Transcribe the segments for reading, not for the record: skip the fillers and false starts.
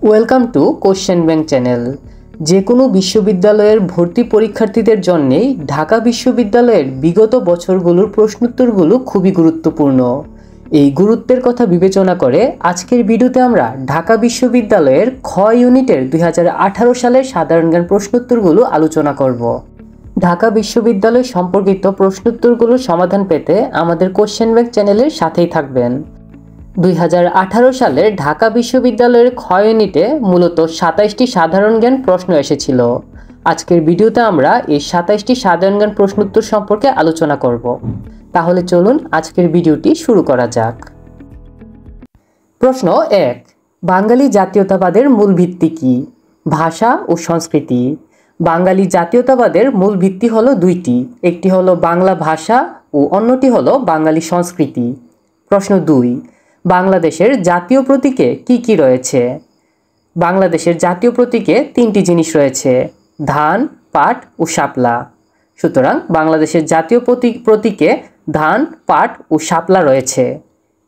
Welcome to question bank channel. যে কোনো বিশ্ববিদ্যালয়ের ভর্তি পরীক্ষার্থীদের জন্যেই ঢাকা বিশ্ববিদ্যালয়ের বিগত বছরগুলোর প্রশ্নোত্তরগুলো খুবই গুরুত্বপূর্ণ। এই গুরুত্বের কথা বিবেচনা করে আজকের ভিডিওতে আমরা ঢাকা বিশ্ববিদ্যালয়ের খ ইউনিটের 2018 সালের সাধারণ জ্ঞান প্রশ্নোত্তরগুলো আলোচনা করব। ঢাকা বিশ্ববিদ্যালয় সম্পর্কিত প্রশ্নোত্তরগুলোর সমাধান পেতে আমাদের কোশ্চেন ব্যাংক চ্যানেলের সাথেই থাকবেন। 2018 সালের ঢাকা বিশ্ববিদ্যালয়ের খ ইউনিটে মূলত 27টি সাধারণ জ্ঞান প্রশ্ন এসেছিল। আজকের ভিডিওতে আমরা এই 27টি সাধারণ জ্ঞান প্রশ্নোত্তর সম্পর্কে আলোচনা করব। তাহলে চলুন আজকের ভিডিওটি শুরু করা যাক। প্রশ্ন 1, বাঙালি জাতীয়তাবাদের মূল ভিত্তি কি? ভাষা ও সংস্কৃতি। বাঙালি জাতীয়তাবাদের মূল ভিত্তি হলো দুইটি, একটি হলো বাংলা ভাষা ও অন্যটি হলো বাঙালি সংস্কৃতি। প্রশ্ন 2, বাংলাদেশের জাতীয় প্রতীকে কি কি রয়েছে? বাংলাদেশের জাতীয় প্রতীকে তিনটি জিনিস রয়েছে, ধান, পাট ও শাপলা। সুতরাং বাংলাদেশের জাতীয় প্রতীকে ধান, পাট ও শাপলা রয়েছে।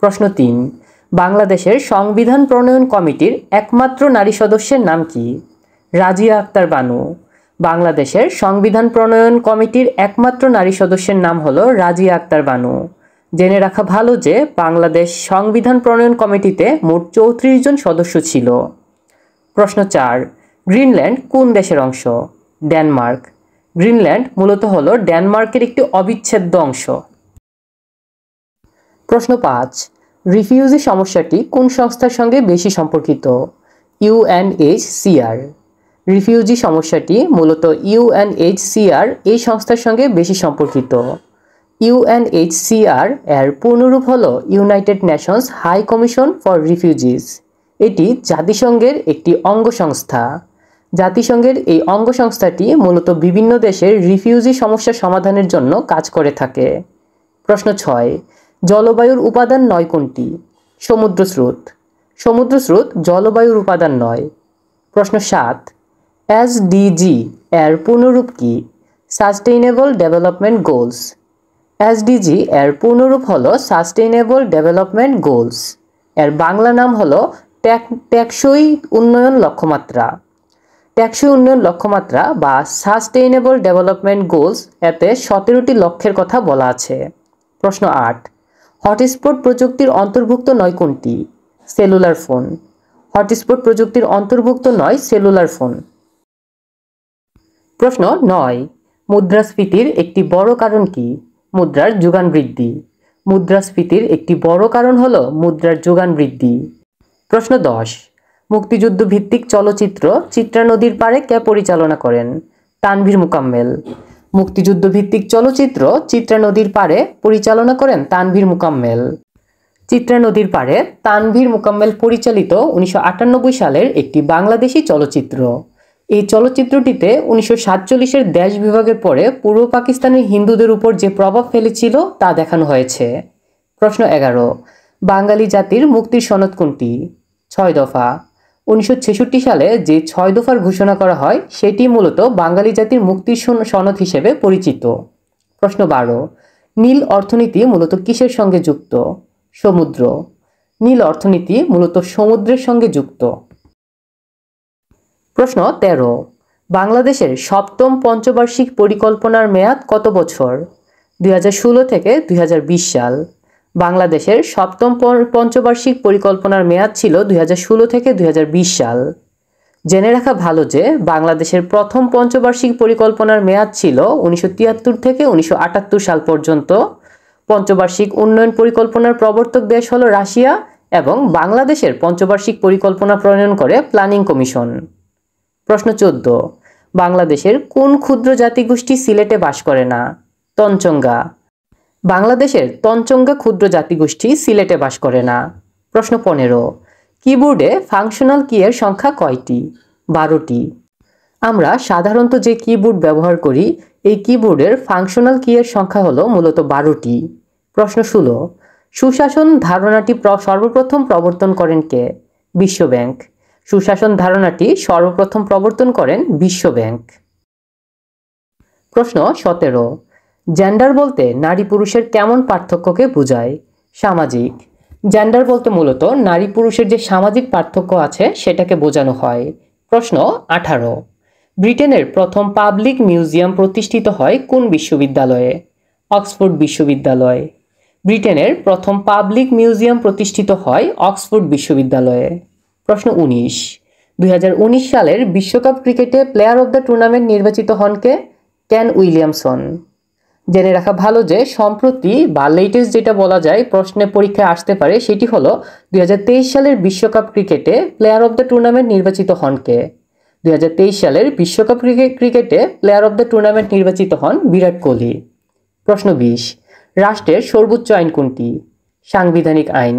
প্রশ্ন 3, বাংলাদেশের সংবিধান প্রণয়ন কমিটির একমাত্র নারী সদস্যের নাম কি? রাজিয়া আক্তার বানু। বাংলাদেশের সংবিধান প্রণয়ন কমিটির একমাত্র নারী সদস্যের নাম হলো রাজিয়া আক্তার বানু। জেনে রাখা ভালো যে বাংলাদেশ সংবিধান প্রণয়ন কমিটিতে মোট 34 জন সদস্য ছিল। প্রশ্ন 4, গ্রিনল্যান্ড কোন দেশের অংশ? ডেনমার্ক। গ্রিনল্যান্ড মূলত হলো ডেনমার্কের একটি অবিচ্ছেদ্য অংশ। প্রশ্ন 5, রিফিউজি সমস্যাটি কোন সংস্থার সঙ্গে বেশি সম্পর্কিত? ইউএনএইচসিআর। রিফিউজি সমস্যাটি মূলত ইউএনএইচসিআর এই সংস্থার সঙ্গে বেশি সম্পর্কিত। ইউএনএইচসিআর এর পূর্ণরূপ হল United Nations High Commission for Refugees. এটি জাতিসংঘের একটি অঙ্গ সংস্থা। জাতিসংঘের এই অঙ্গ সংস্থাটি মূলত বিভিন্ন দেশের রিফিউজি সমস্যা সমাধানের জন্য কাজ করে থাকে। প্রশ্ন 6, জলবায়ুর উপাদান নয় কোনটি? সমুদ্র স্রোত। সমুদ্র স্রোত জলবায়ুর উপাদান নয়। প্রশ্ন 7, এসডিজি এর পূর্ণরূপ কি? Sustainable development goals. এসডিজি এর পূর্ণরূপ হলো সাস্টেইনেবল ডেভেলপমেন্ট গোলস। এর বাংলা নাম হলো টেকসই উন্নয়ন লক্ষ্যমাত্রা। টেকসই উন্নয়ন লক্ষ্যমাত্রা বা সাস্টেইনেবল ডেভেলপমেন্ট গোলস এতে 17টি লক্ষ্যের কথা বলা আছে। প্রশ্ন 8, হটস্পট প্রযুক্তির অন্তর্ভুক্ত নয় কোনটি? Cellular phone. হটস্পট প্রযুক্তির অন্তর্ভুক্ত নয় সেলুলার ফোন। প্রশ্ন 9, মুদ্রাস্ফীতির একটি বড় কারণ কি? মুদ্রার যোগান বৃদ্ধি। মুদ্রাস্ফীতির একটি বড় কারণ হলো মুদ্রার যোগান বৃদ্ধি। প্রশ্ন 10, মুক্তিযুদ্ধ ভিত্তিক চলচ্চিত্র চিত্রা নদীর পাড়ে কে পরিচালনা করেন? তানভীর মুকাম্মেল। মুক্তিযুদ্ধ ভিত্তিক চলচ্চিত্র চিত্রা নদীর পাড়ে পরিচালনা করেন তানভীর মুকাম্মেল। চিত্রা নদীর পাড়ে তানভীর মুকাম্মেল পরিচালিত 1998 সালের একটি বাংলাদেশি চলচ্চিত্র। এই চলচ্চিত্রটিতে 1947-এর দেশ বিভাগের পরে পূর্ব পাকিস্তানের হিন্দুদের উপর যে প্রভাব ফেলেছিল তা দেখানো হয়েছে। প্রশ্ন 11, বাঙালি জাতির মুক্তির সনদ কোনটি? 6 দফা। 1966 সালে যে 6 দফার ঘোষণা করা হয় সেটি মূলত বাঙালি জাতির মুক্তির সনদ হিসেবে পরিচিত। প্রশ্ন 12, নীল অর্থনীতি মূলত কিসের সঙ্গে যুক্ত? সমুদ্র। নীল অর্থনীতি মূলত সমুদ্রের সঙ্গে যুক্ত। প্রশ্ন 13, বাংলাদেশের সপ্তম পঞ্চবার্ষিক পরিকল্পনার মেয়াদ কত বছর? 2016 থেকে 2020 সাল। বাংলাদেশের সপ্তম পঞ্চবার্ষিক পরিকল্পনার মেয়াদ ছিল 2016 থেকে 2020 সাল। জেনে রাখা ভালো যে বাংলাদেশের প্রথম পঞ্চবার্ষিক পরিকল্পনার মেয়াদ ছিল 1973 থেকে 1978 সাল পর্যন্ত। পঞ্চবার্ষিক উন্নয়ন পরিকল্পনার প্রবর্তক দেশ হলো রাশিয়া এবং বাংলাদেশের পঞ্চবার্ষিক পরিকল্পনা প্রণয়ন করে প্ল্যানিং কমিশন। প্রশ্ন 14, বাংলাদেশের কোন ক্ষুদ্র জাতিগোষ্ঠী সিলেটে বাস করে না? তঞ্চঙ্গা। বাংলাদেশের তঞ্চঙ্গা ক্ষুদ্র জাতিগোষ্ঠী সিলেটে বাস করে না। প্রশ্ন 15, কিবোর্ডে ফাংশনাল কি এর সংখ্যা কয়টি? 12টি। আমরা সাধারণত যে কিবোর্ড ব্যবহার করি এই কিবোর্ডের ফাংশনাল কি এর সংখ্যা হলো মূলত 12টি। প্রশ্ন 16, সুশাসন ধারণাটি সর্বপ্রথম প্রবর্তন করেন কে? বিশ্ব ব্যাংক। সুশাসন ধারণাটি সর্বপ্রথম প্রবর্তন করেন বিশ্ব ব্যাংক। প্রশ্ন 17, জেন্ডার বলতে নারী পুরুষের কেমন পার্থক্যকে বোঝায়? সামাজিক। জেন্ডার বলতে মূলত নারী পুরুষের যে সামাজিক পার্থক্য আছে সেটাকে বোঝানো হয়। প্রশ্ন 18, ব্রিটেনের প্রথম পাবলিক মিউজিয়াম প্রতিষ্ঠিত হয় কোন বিশ্ববিদ্যালয়ে? অক্সফোর্ড বিশ্ববিদ্যালয়। ব্রিটেনের প্রথম পাবলিক মিউজিয়াম প্রতিষ্ঠিত হয় অক্সফোর্ড বিশ্ববিদ্যালয়ে। প্রশ্ন 19, 2019 সালের বিশ্বকাপ ক্রিকেটে প্লেয়ার অব দ্য টুর্নামেন্ট নির্বাচিত হন কে? Kane Williamson. জেনে রাখা ভালো যে সম্প্রতি বা লেটেস্ট যেটা বলা যায় প্রশ্নে পরীক্ষায় আসতে পারে সেটি হলো 2023 সালের বিশ্বকাপ ক্রিকেটে প্লেয়ার অব দ্য টুর্নামেন্ট নির্বাচিত হন কে? 2023 সালের বিশ্বকাপ ক্রিকেটে প্লেয়ার অব দ্য টুর্নামেন্ট নির্বাচিত হন বিরাট কোহলি। প্রশ্ন 20, রাষ্ট্রের সর্বোচ্চ আইন কোনটি? সাংবিধানিক আইন।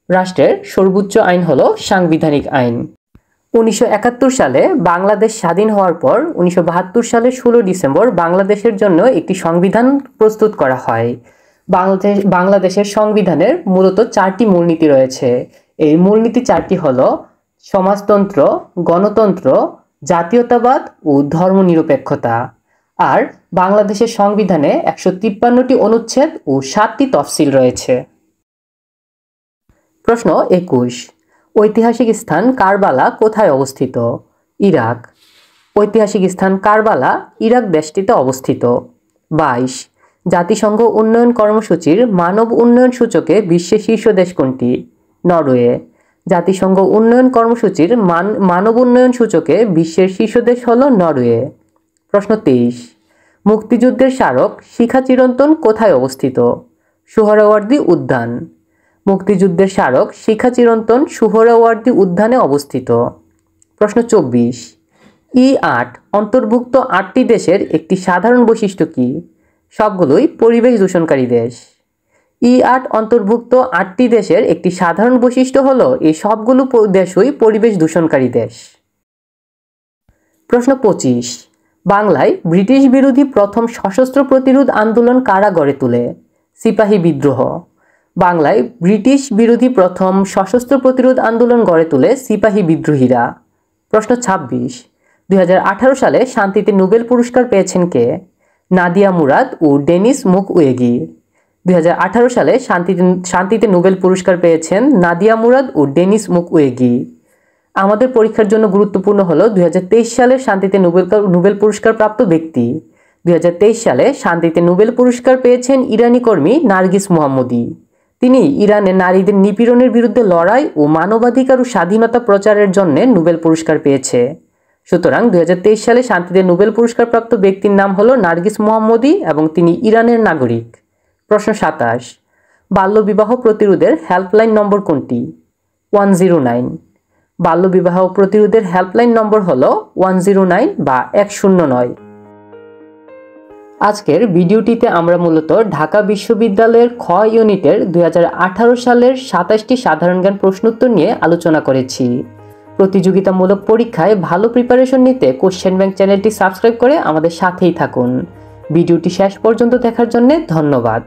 রাষ্ট্রের সর্বোচ্চ আইন হলো সাংবিধানিক আইন। 1971 সালে বাংলাদেশ স্বাধীন হওয়ার পর 1972 সালের 16 ডিসেম্বর বাংলাদেশের জন্য একটি সংবিধান প্রস্তুত করা হয়। বাংলাদেশের সংবিধানের মূলত 4টি মূলনীতি রয়েছে। এই মূলনীতি 4টি হলো সমাজতন্ত্র, গণতন্ত্র, জাতীয়তাবাদ ও ধর্মনিরপেক্ষতা। আর বাংলাদেশের সংবিধানে 153টি অনুচ্ছেদ ও 7টি তফসিল রয়েছে। প্রশ্ন 21, ঐতিহাসিক স্থান কারবালা কোথায় অবস্থিত? ইরাক। ঐতিহাসিক স্থান কারবালা ইরাক দেশটিতে অবস্থিত। 22, জাতিসংঘ উন্নয়ন কর্মসূচির মানব উন্নয়ন সূচকে বিশ্বের শীর্ষ দেশ কোনটি? নরওয়ে। জাতিসংঘ উন্নয়ন কর্মসূচির মানব উন্নয়ন সূচকে বিশ্বের শীর্ষ দেশ হল নরওয়ে। প্রশ্ন 23, মুক্তিযুদ্ধের স্মারক শিখা চিরন্তন কোথায় অবস্থিত? সোহরাওয়ার্দী উদ্যান। মুক্তিযুদ্ধের স্মারক শিখা চিরন্তন সোহরাওয়ার্দী উদ্যানে অবস্থিত। প্রশ্ন 24, E8 অন্তর্ভুক্ত 8টি দেশের একটি সাধারণ বৈশিষ্ট্য কি? সবগুলোই পরিবেশ দূষণকারী দেশ। E8 অন্তর্ভুক্ত 8টি দেশের একটি সাধারণ বৈশিষ্ট্য হলো এই সবগুলো দেশই পরিবেশ দূষণকারী দেশ। প্রশ্ন 25, বাংলায় ব্রিটিশ বিরোধী প্রথম সশস্ত্র প্রতিরোধ আন্দোলন কারা গড়ে তোলে? সিপাহী বিদ্রোহ। বাংলায় ব্রিটিশ বিরোধী প্রথম সশস্ত্র প্রতিরোধ আন্দোলন গড়ে তোলে সিপাহী বিদ্রোহীরা। প্রশ্ন 26, 2018 সালে শান্তিতে নোবেল পুরস্কার পেয়েছেন কে? নাদিয়া মুরাদ ও ডেনিস মুকওয়েগে। 2018 সালে শান্তিতে নোবেল পুরস্কার পেয়েছেন নাদিয়া মুরাদ ও ডেনিস মুকওয়েগে। আমাদের পরীক্ষার জন্য গুরুত্বপূর্ণ হলো 2023 সালে শান্তিতে নোবেল পুরস্কার প্রাপ্ত ব্যক্তি। 2023 সালে শান্তিতে নোবেল পুরস্কার পেয়েছেন ইরানি কর্মী নার্গিস মোহাম্মদী। তিনি ইরানে নারীদের নিপীড়নের বিরুদ্ধে লড়াই ও মানবাধিকার ও স্বাধীনতা প্রচারের জন্য নোবেল পুরস্কার পেয়েছে। সুতরাং 2023 সালে শান্তিতে নোবেল পুরস্কার প্রাপ্ত ব্যক্তির নাম হলো নার্গিস মোহাম্মদী এবং তিনি ইরানের নাগরিক। প্রশ্ন 27, বাল্যবিবাহ প্রতিরোধের হেল্পলাইন নম্বর কোনটি? 109। বাল্যবিবাহ প্রতিরোধের হেল্পলাইন নম্বর হলো 109 বা 109। আজকের ভিডিওটিতে আমরা মূলত ঢাকা বিশ্ববিদ্যালয়ের খ ইউনিটের 2018 সালের 27টি সাধারণ জ্ঞান প্রশ্নোত্তর নিয়ে আলোচনা করেছি। প্রতিযোগিতামূলক পরীক্ষায় ভালো প্রিপারেশন নিতে কোশ্চেন ব্যাংক চ্যানেলটি সাবস্ক্রাইব করে আমাদের সাথেই থাকুন। ভিডিওটি শেষ পর্যন্ত দেখার জন্য ধন্যবাদ।